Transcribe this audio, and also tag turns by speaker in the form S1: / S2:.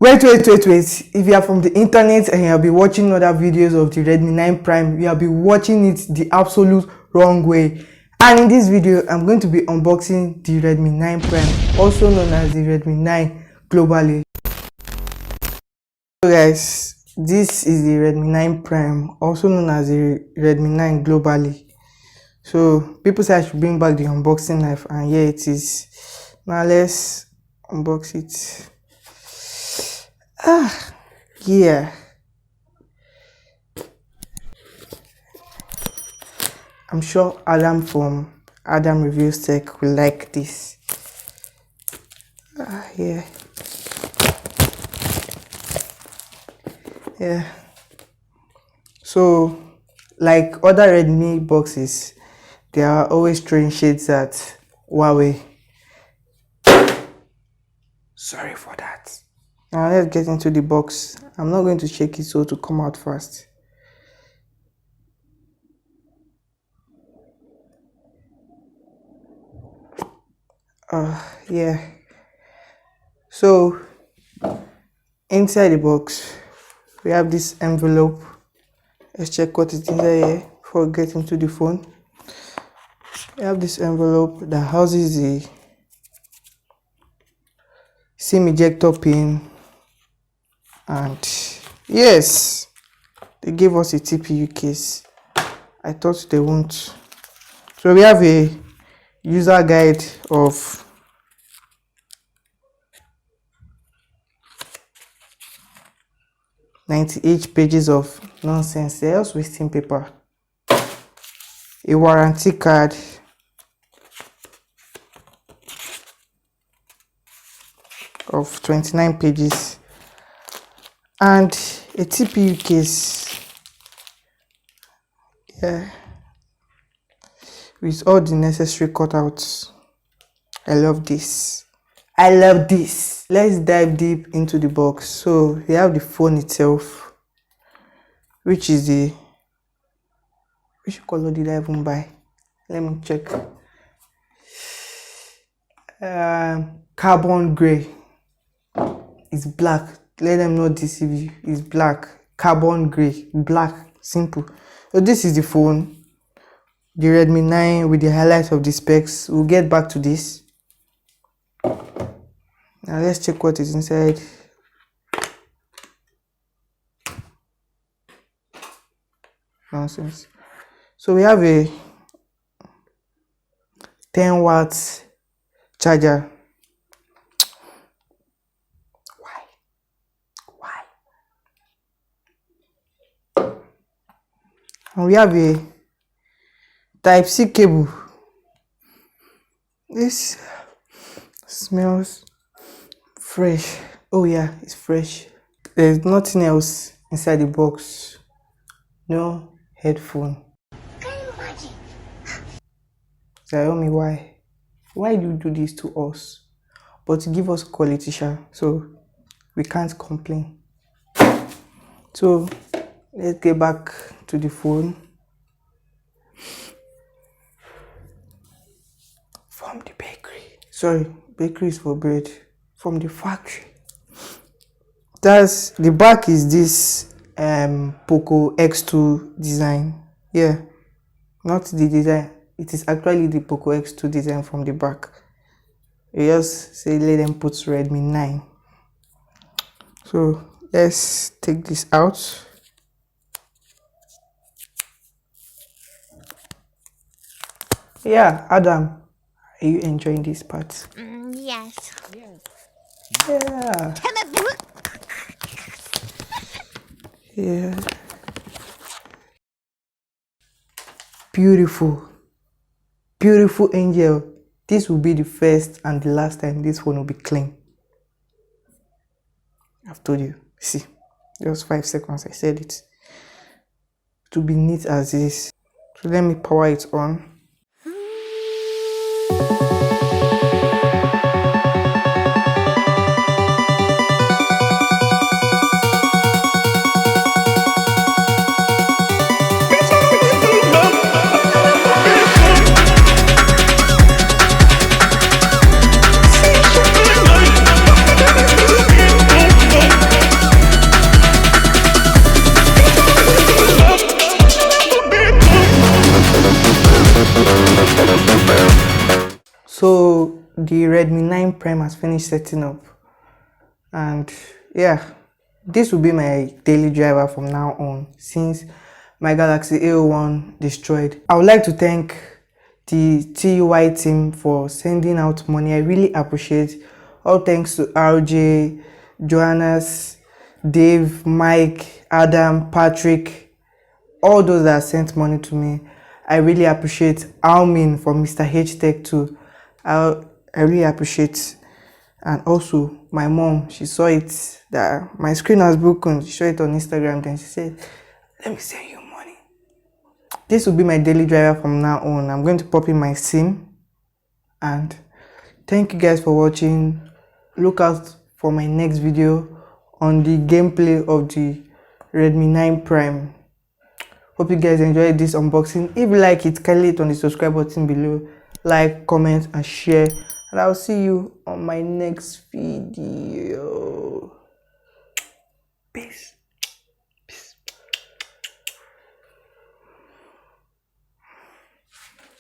S1: Wait. If you are from the internet and you have been watching other videos of the Redmi 9 Prime, you have been watching it the absolute wrong way. And in this video, I'm going to be unboxing the Redmi 9 Prime, also known as the Redmi 9 globally. So guys, this is the Redmi 9 Prime, also known as the Redmi 9 globally. So people say I should bring back the unboxing knife, and here it is. Now let's unbox it. Yeah. I'm sure Adam from Adam Reviews Tech will like this. Yeah. So, like other Redmi boxes, there are always throwing shades at Huawei. Sorry for that. Now let's get into the box. I'm not going to shake it so to come out fast. Yeah. So inside the box we have this envelope. Let's check what is inside here before we get into the phone. We have this envelope that houses the SIM ejector pin, and yes, they gave us a TPU case. I thought they won't. So we have a user guide of 98 pages of nonsense. They're just wasting paper. A warranty card, of 29 pages, and a TPU case, with all the necessary cutouts. I love this. Let's dive deep into the box. So we have the phone itself, which is which color did I even buy? Let me check. Carbon gray. It's black. Let them not deceive you. It's black. Carbon gray. Black. Simple. So this is the phone. The Redmi 9 with the highlights of the specs. We'll get back to this. Now let's check what is inside. Nonsense. So we have a 10 watts charger. And we have a Type-C cable. This smells fresh. Oh yeah, it's fresh. There's nothing else inside the box. No headphone. Xiaomi, why do you do this to us? But give us quality, so we can't complain. So let's get back to the phone. From the bakery. Sorry, bakery is for bread. From the factory. The back is this Poco X2 design. Yeah, not the design. It is actually the Poco X2 design from the back. You just say let them put Redmi 9. So let's take this out. Yeah, Adam, are you enjoying this part?
S2: Yes.
S1: Yeah. Yeah. Beautiful angel. This will be the first and the last time this phone will be clean. I've told you. See, just 5 seconds I said it. To be neat as this. So let me power it on. the Redmi 9 Prime has finished setting up, and yeah, this will be my daily driver from now on since my Galaxy A01 destroyed. I would like to thank the TUI team for sending out money. I really appreciate. All thanks to RJ, Johannes, Dave, Mike, Adam, Patrick, all those that sent money to me. I really appreciate Almin from Mr. H Tech too. I really appreciate. And also my mom, she saw it that my screen was broken. She saw it on Instagram, then she said, let me send you money. This will be my daily driver from now on. I'm going to pop in my SIM, and thank you guys for watching. Look out for my next video on the gameplay of the Redmi 9 Prime. Hope you guys enjoyed this unboxing. If you like it, kindly hit on the subscribe button below, like, comment and share, and I'll see you on my next video.